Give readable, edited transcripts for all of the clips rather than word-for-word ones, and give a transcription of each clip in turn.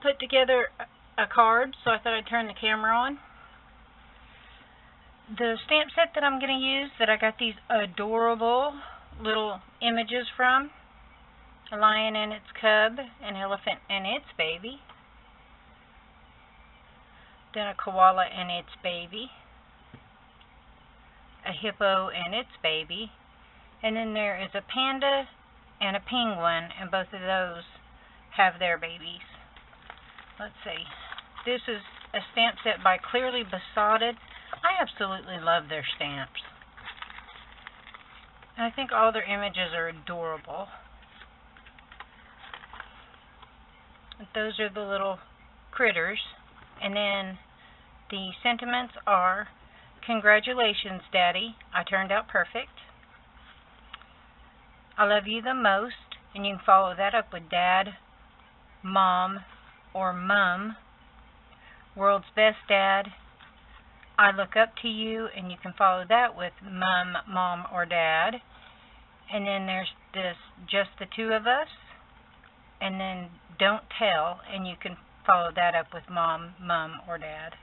put together a card, so I thought I'd turn the camera on. The stamp set that I'm going to use, that I got these adorable little images from, a lion and its cub, an elephant and its baby, then a koala and its baby, a hippo and its baby, and then there is a panda and a penguin, and both of those have their babies. Let's see. This is a stamp set by Clearly Besotted. I absolutely love their stamps. I think all their images are adorable. Those are the little critters. And then the sentiments are, congratulations, Daddy. I turned out perfect. I love you the most. And you can follow that up with Dad, Mom, or Mum. World's best Dad. I look up to you, and you can follow that with Mum, Mom, or Dad. And then there's this, just the two of us. And then don't tell, and you can follow that up with Mom, Mum, or Dad.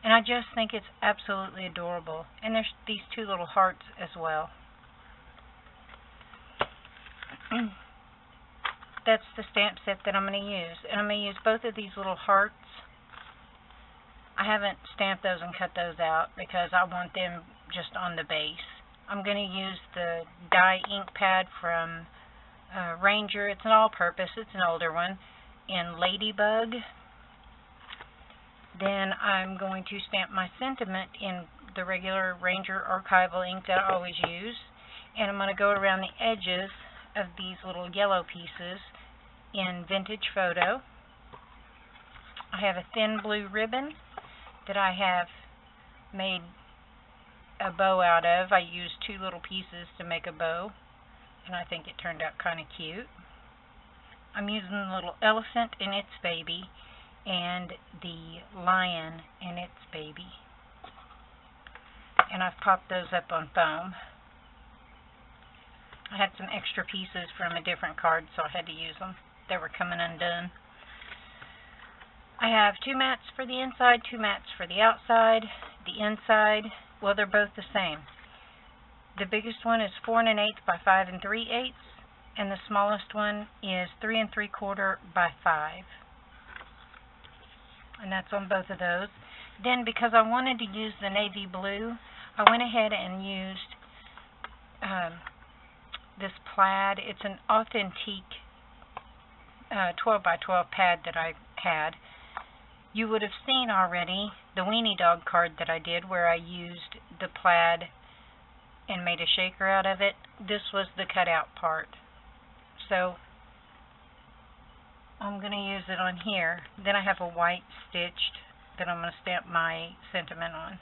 And I just think it's absolutely adorable. And there's these two little hearts as well. That's the stamp set that I'm going to use. And I'm going to use both of these little hearts. I haven't stamped those and cut those out because I want them just on the base. I'm going to use the dye ink pad from Ranger. It's an all-purpose. It's an older one in Ladybug. Then I'm going to stamp my sentiment in the regular Ranger archival ink that I always use. And I'm going to go around the edges of these little yellow pieces in Vintage Photo. I have a thin blue ribbon that I have made a bow out of. I used two little pieces to make a bow, and I think it turned out kind of cute. I'm using the little elephant and its baby and the lion and its baby. And I've popped those up on foam. I had some extra pieces from a different card, so I had to use them. They were coming undone. I have two mats for the inside, two mats for the outside. The inside, well, they're both the same. The biggest one is 4 1/8 by 5 3/8, and the smallest one is 3 3/4 by 5. And that's on both of those. Then, because I wanted to use the navy blue, I went ahead and used this plaid. It's an authentique 12 by 12 pad that I had. You would have seen already the Weenie Dog card that I did where I used the plaid and made a shaker out of it. This was the cutout part. So I'm going to use it on here. Then I have a white stitched that I'm going to stamp my sentiment on.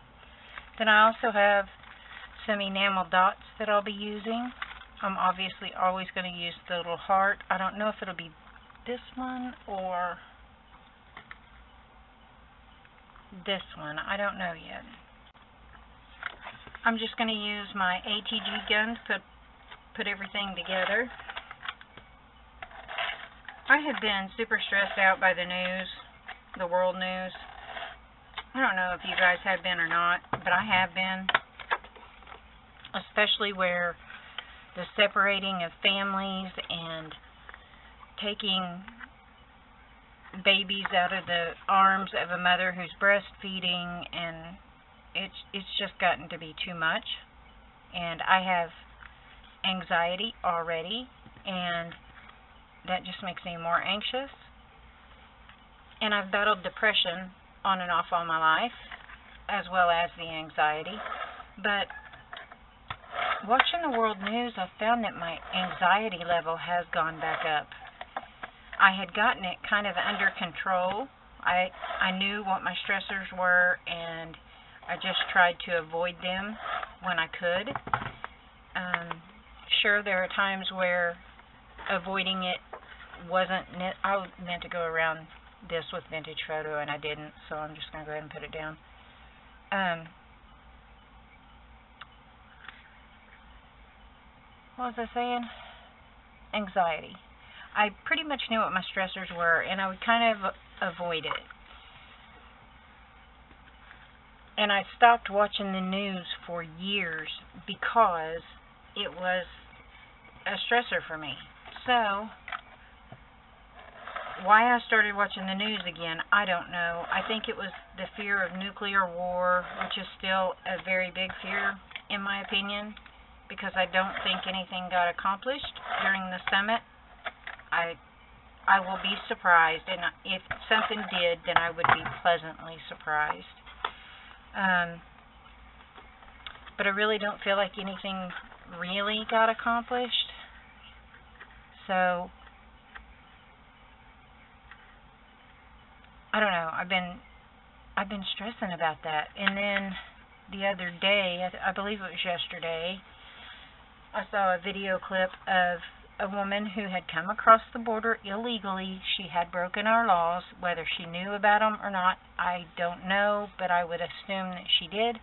Then I also have some enamel dots that I'll be using. I'm obviously always going to use the little heart. I don't know if it'll be this one or this one. I don't know yet. I'm just going to use my ATG gun to put everything together. I have been super stressed out by the news, the world news. I don't know if you guys have been or not, but I have been. Especially where the separating of families and taking babies out of the arms of a mother who's breastfeeding, and it's just gotten to be too much. And I have anxiety already, and that just makes me more anxious. And I've battled depression on and off all my life, as well as the anxiety. But watching the world news, I've found that my anxiety level has gone back up. I had gotten it kind of under control. I knew what my stressors were, and I just tried to avoid them when I could. Sure, there are times where avoiding it wasn't, I meant to go around this with Vintage Photo, and I didn't, so I'm just going to go ahead and put it down. What was I saying? Anxiety. I pretty much knew what my stressors were, and I would kind of avoid it. And I stopped watching the news for years because it was a stressor for me. So, why I started watching the news again, I don't know. I think it was the fear of nuclear war, which is still a very big fear, in my opinion, because I don't think anything got accomplished during the summit. I will be surprised, and if something did, then I would be pleasantly surprised. But I really don't feel like anything really got accomplished. So, I don't know. I've been stressing about that. And then the other day, I believe it was yesterday, I saw a video clip of a woman who had come across the border illegally. She had broken our laws. Whether she knew about them or not, I don't know, but I would assume that she did.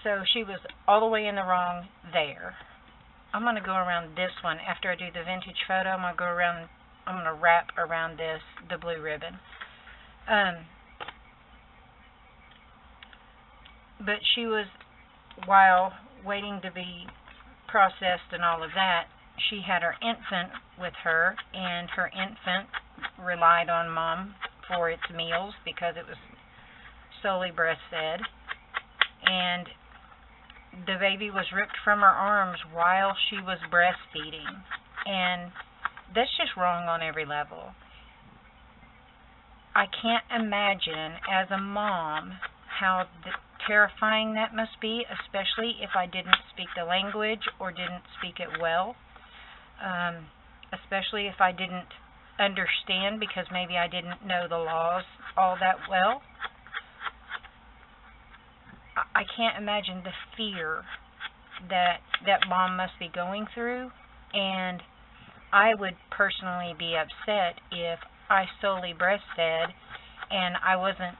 So she was all the way in the wrong there. I'm going to go around this one. After I do the vintage photo, I'm going to wrap around this, the blue ribbon. But she was, while waiting to be processed and all of that, she had her infant with her, and her infant relied on Mom for its meals because it was solely breastfed. And the baby was ripped from her arms while she was breastfeeding. And that's just wrong on every level. I can't imagine, as a mom, how terrifying that must be, especially if I didn't speak the language or didn't speak it well. Especially if I didn't understand because maybe I didn't know the laws all that well. I can't imagine the fear that Mom must be going through, and I would personally be upset if I solely breastfed and I wasn't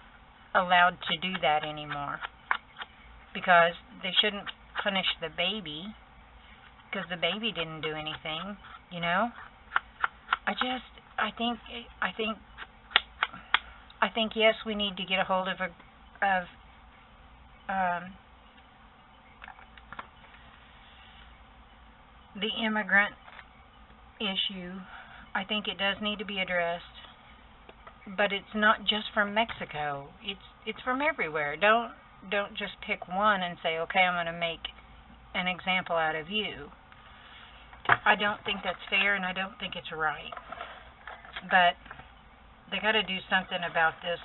allowed to do that anymore, because they shouldn't punish the baby because the baby didn't do anything, you know. I think yes, we need to get a hold of the immigrant issue. I think it does need to be addressed, but it's not just from Mexico. It's from everywhere. Don't just pick one and say, okay, I'm going to make an example out of you. I don't think that's fair, and I don't think it's right. But they got to do something about this,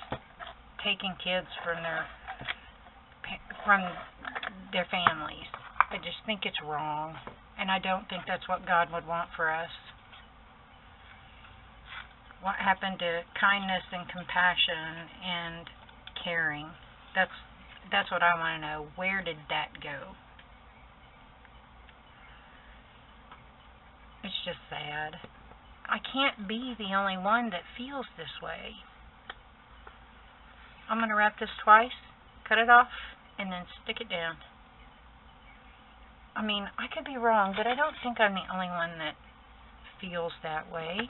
taking kids from their families. I just think it's wrong, and I don't think that's what God would want for us. What happened to kindness and compassion and caring? That's what I want to know. Where did that go? It's just sad. I can't be the only one that feels this way. I'm going to wrap this twice, cut it off, and then stick it down. I mean, I could be wrong, but I don't think I'm the only one that feels that way.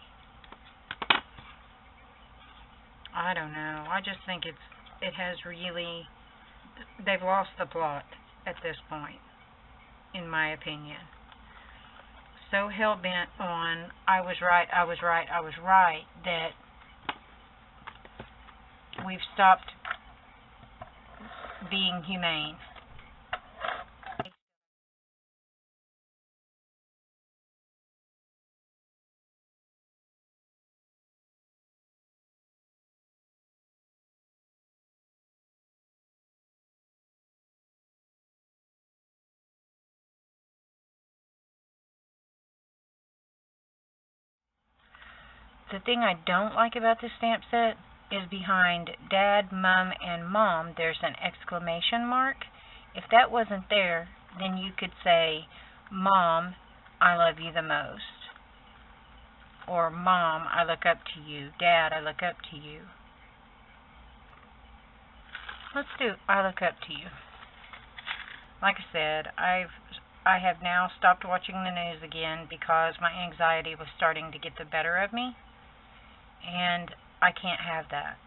I don't know. I just think it has really, they've lost the plot at this point, in my opinion. So hell-bent on, I was right, that we've stopped being humane. The thing I don't like about this stamp set is behind Dad, Mom, and Mom, there's an exclamation mark. If that wasn't there, then you could say, Mom, I love you the most. Or Mom, I look up to you. Dad, I look up to you. Let's do I look up to you. Like I said, I have now stopped watching the news again because my anxiety was starting to get the better of me. and I can't have that.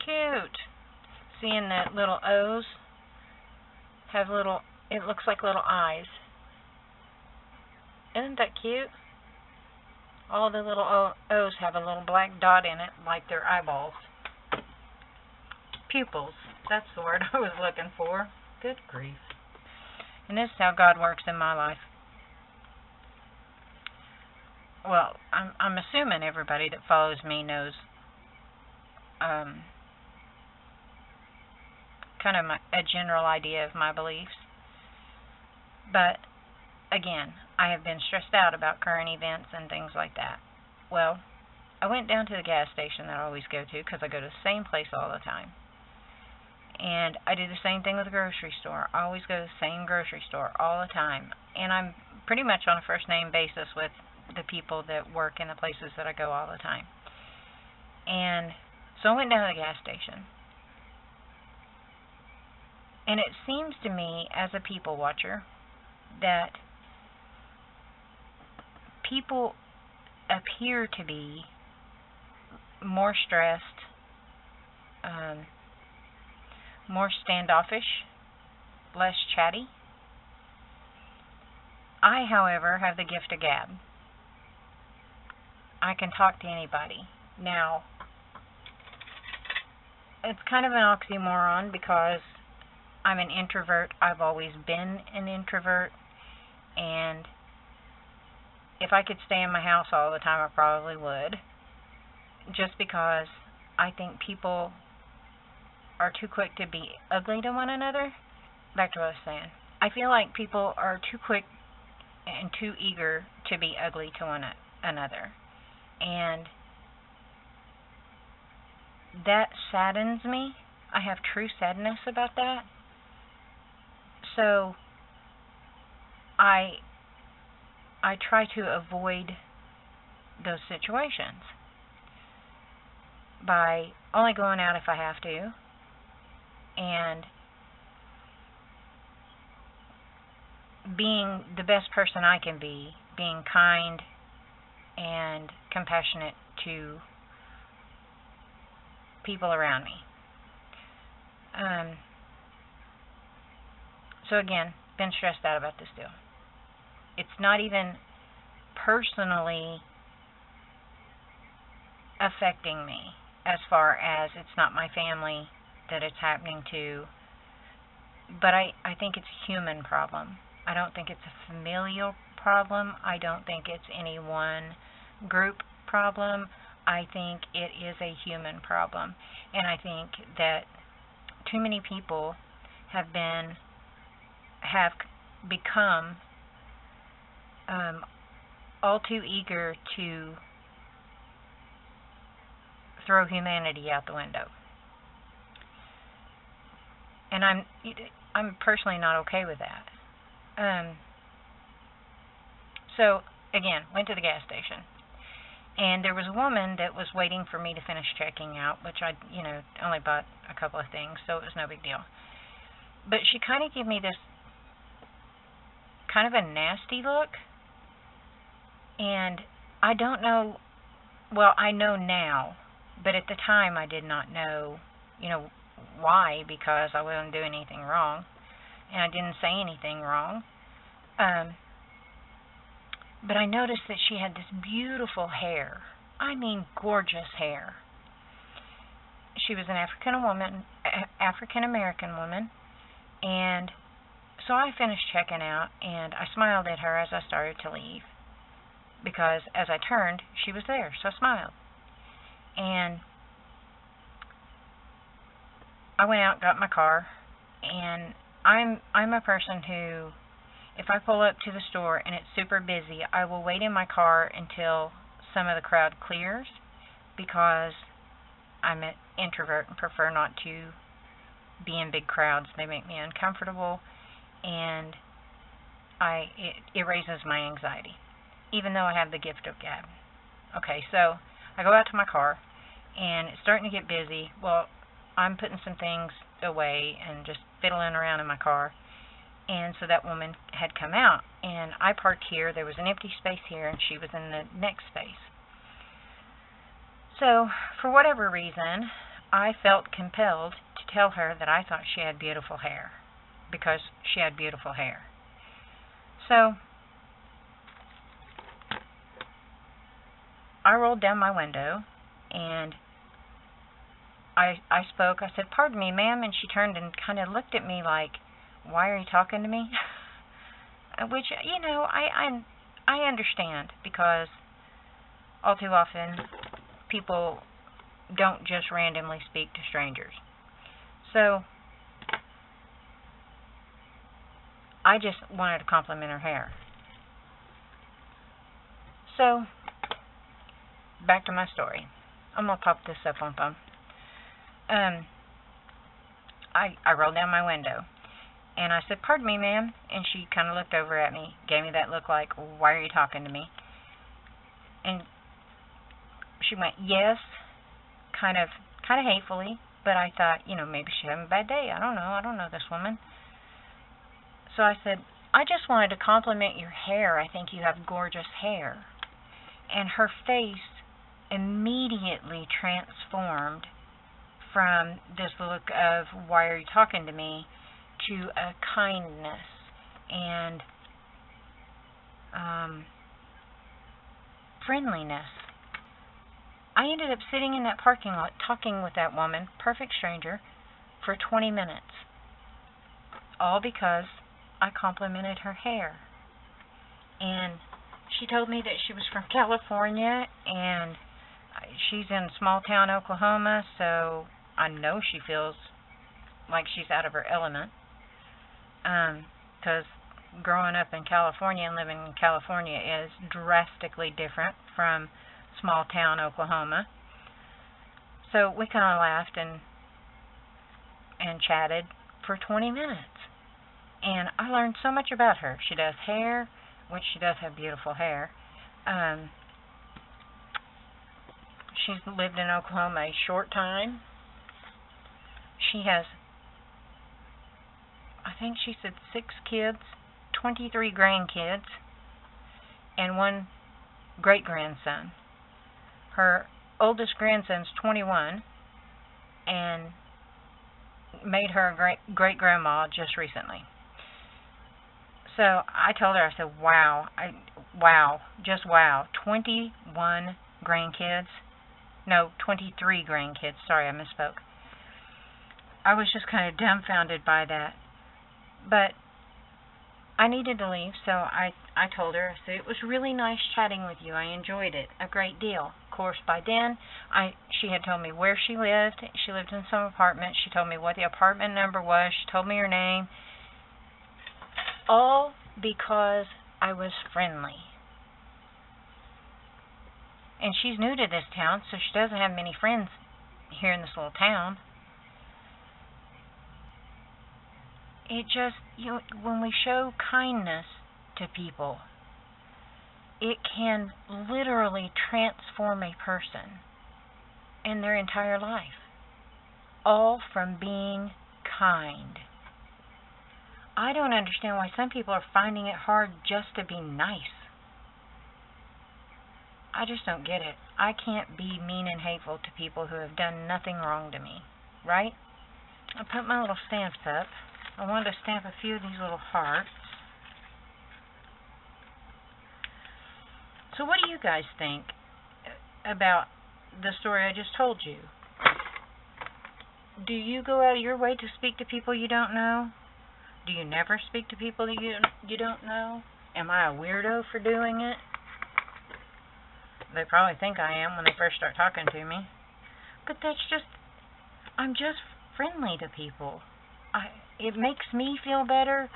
Cute. Seeing that little O's have little, it looks like little eyes. Isn't that cute? All the little O's have a little black dot in it, like their eyeballs. Pupils. That's the word I was looking for. Good grief. And this is how God works in my life. Well, I'm assuming everybody that follows me knows kind of a general idea of my beliefs. But again, I have been stressed out about current events and things like that. Well, I went down to the gas station that I always go to because I go to the same place all the time. And I do the same thing with the grocery store. I always go to the same grocery store all the time. And I'm pretty much on a first name basis with the people that work in the places that I go all the time. And so I went down to the gas station. And it seems to me, as a people watcher, that people appear to be more stressed, more standoffish, less chatty. I, however, have the gift of gab. I can talk to anybody. Now, it's kind of an oxymoron because I'm an introvert. I've always been an introvert, and if I could stay in my house all the time, I probably would, just because I think people are too quick to be ugly to one another. Back to what I was saying. I feel like people are too quick and too eager to be ugly to one another, and that saddens me. I have true sadness about that. So I try to avoid those situations by only going out if I have to, and being the best person I can be, being kind and compassionate to people around me. So again, been stressed out about this deal. It's not even personally affecting me, as far as it's not my family that it's happening to, but I think it's a human problem. I don't think it's a familial problem. I don't think it's any one group problem. I think it is a human problem. And I think that too many people have become all too eager to throw humanity out the window. And I'm personally not okay with that. So again, went to the gas station, and there was a woman that was waiting for me to finish checking out, which I only bought a couple of things, so it was no big deal. But she kind of gave me this kind of a nasty look, and I don't know, well, I know now, but at the time I did not know, why, because I wasn't doing anything wrong, and I didn't say anything wrong. But I noticed that she had this beautiful hair. I mean, gorgeous hair. She was an African American woman, and so I finished checking out, and I smiled at her as I started to leave, because as I turned, she was there, so I smiled. And I went out, got my car, and I'm a person who, if I pull up to the store and it's super busy, I will wait in my car until some of the crowd clears, because I'm an introvert and prefer not to be in big crowds. They make me uncomfortable, and it raises my anxiety, even though I have the gift of gab. Okay, so I go out to my car, and it's starting to get busy. Well, I'm putting some things away and just fiddling around in my car. And so that woman had come out, and I parked here. There was an empty space here, and she was in the next space. So, for whatever reason, I felt compelled to tell her that I thought she had beautiful hair, because she had beautiful hair. So, I rolled down my window, and I spoke. I said, "Pardon me, ma'am," and she turned and kind of looked at me like, "Why are you talking to me?" Which, I understand, because all too often people don't just randomly speak to strangers. So I just wanted to compliment her hair. So back to my story. I'm going to pop this up on phone. I rolled down my window, and I said, "Pardon me, ma'am," and she kind of looked over at me, gave me that look like, "Why are you talking to me?" And she went, "Yes," kind of hatefully, but I thought, maybe she's having a bad day. I don't know this woman. So I said, "I just wanted to compliment your hair. I think you have gorgeous hair." And her face immediately transformed from this look of, "Why are you talking to me?" to a kindness and friendliness. I ended up sitting in that parking lot talking with that woman, perfect stranger, for 20 minutes. All because I complimented her hair. And she told me that she was from California, and she's in small town Oklahoma, so I know she feels like she's out of her element. Because growing up in California and living in California is drastically different from small town Oklahoma. So we kind of laughed and chatted for 20 minutes. And I learned so much about her. She does hair, which she does have beautiful hair. She's lived in Oklahoma a short time. She has, I think she said 6 kids, 23 grandkids, and 1 great-grandson. Her oldest grandson's 21 and made her a great-grandma just recently. So I told her, I said, wow, 21 grandkids. No, 23 grandkids. Sorry, I misspoke. I was just kind of dumbfounded by that. But I needed to leave, so I told her, I said, "It was really nice chatting with you. I enjoyed it a great deal." Of course, by then, she had told me where she lived. She lived in some apartment. She told me what the apartment number was. She told me her name. All because I was friendly. And she's new to this town, so she doesn't have many friends here in this little town. It just, when we show kindness to people, it can literally transform a person and their entire life, all from being kind. I don't understand why some people are finding it hard just to be nice. I just don't get it. I can't be mean and hateful to people who have done nothing wrong to me, right? I put my little stamps up. I wanted to stamp a few of these little hearts. So what do you guys think about the story I just told you? Do you go out of your way to speak to people you don't know? Do you never speak to people that you don't know? Am I a weirdo for doing it? They probably think I am when they first start talking to me. But I'm just friendly to people. It makes me feel better.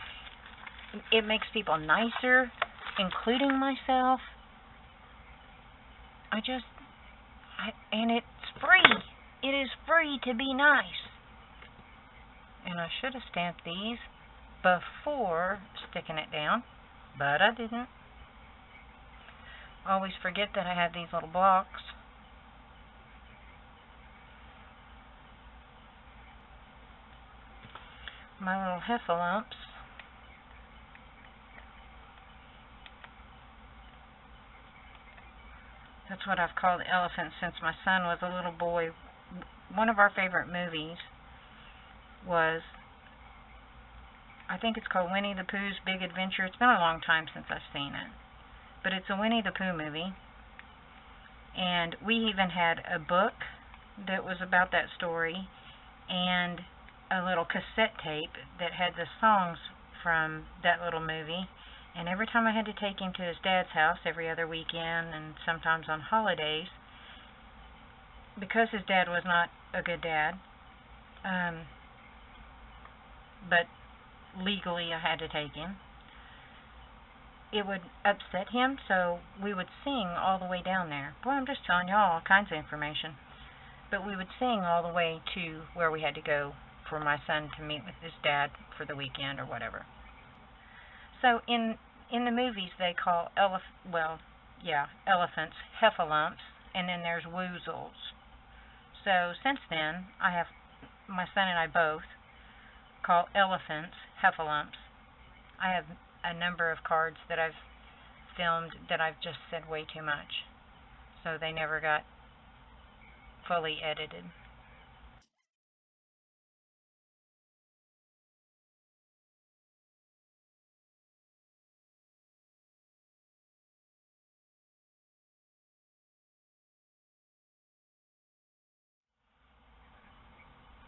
It makes people nicer, including myself. And it's free. It is free to be nice. And I should have stamped these before sticking it down, but I didn't. I always forget that I have these little blocks. my little heffalumps. That's what I've called elephants since my son was a little boy. One of our favorite movies was, I think it's called Winnie the Pooh's Big Adventure. It's been a long time since I've seen it, but it's a Winnie the Pooh movie. And we even had a book that was about that story, and a little cassette tape that had the songs from that little movie. And every time I had to take him to his dad's house every other weekend and sometimes on holidays, because his dad was not a good dad, but legally I had to take him, it would upset him, so we would sing all the way down there. Boy, I'm just telling y'all all kinds of information. But we would sing all the way to where we had to go for my son to meet with his dad for the weekend or whatever. So in the movies they call elephants heffalumps, and then there's woozles. So since then, my son and I both call elephants heffalumps. I have a number of cards that I've filmed that I've just said way too much, so they never got fully edited.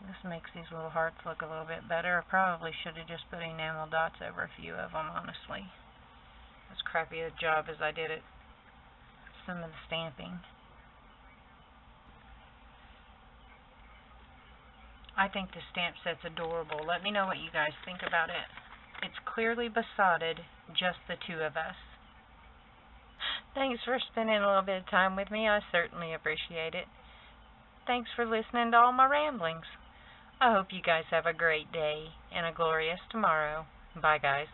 This makes these little hearts look a little bit better. I probably should have just put enamel dots over a few of them, honestly. As crappy a job as I did at some of the stamping. I think the stamp set's adorable. Let me know what you guys think about it. It's clearly besotted, just the two of us. Thanks for spending a little bit of time with me. I certainly appreciate it. Thanks for listening to all my ramblings. I hope you guys have a great day and a glorious tomorrow. Bye, guys.